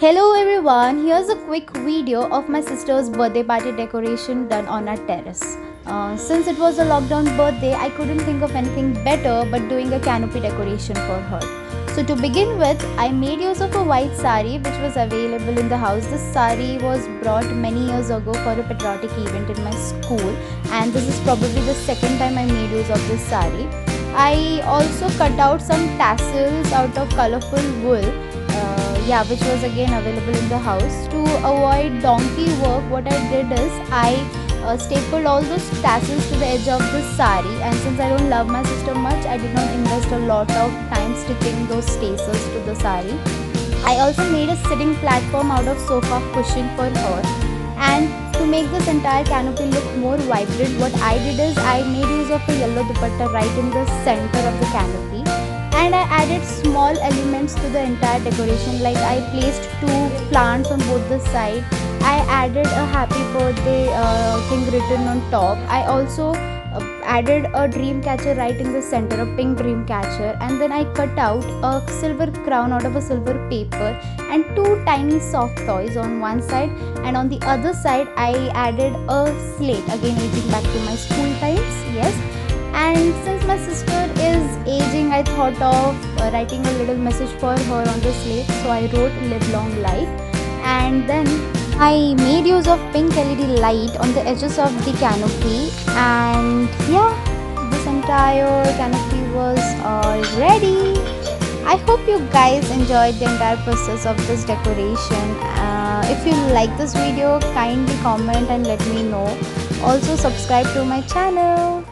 Hello everyone, here's a quick video of my sister's birthday party decoration done on our terrace. Since it was a lockdown birthday, I couldn't think of anything better but doing a canopy decoration for her. So to begin with, I made use of a white saree which was available in the house. This saree was brought many years ago for a patriotic event in my school, and this is probably the second time I made use of this saree. I also cut out some tassels out of colorful wool, which was again available in the house. To avoid donkey work, what I did is I stapled all those tassels to the edge of the sari, and since I don't love my sister much, I did not invest a lot of time stitching those tassels to the sari. I also made a sitting platform out of sofa cushion for her, and to make this entire canopy look more vibrant, what I did is I made use of a yellow dupatta right in the center of the canopy, and I added small elements to the entire decoration, like I placed two plants on both the sides. I added a happy birthday thing written on top. I also added a dream catcher right in the center, a pink dream catcher, and then I cut out a silver crown out of a silver paper and two tiny soft toys on one side, and on the other side I added a slate, again aging back to my school times. Yes. And since my sister is aging, I thought of writing a little message for her on the slate, so I wrote live long life, and then I made use of pink LED light on the edges of the canopy, and yeah, this entire canopy was all ready. I hope you guys enjoyed the entire process of this decoration. If you like this video, kindly comment and let me know. Also subscribe to my channel.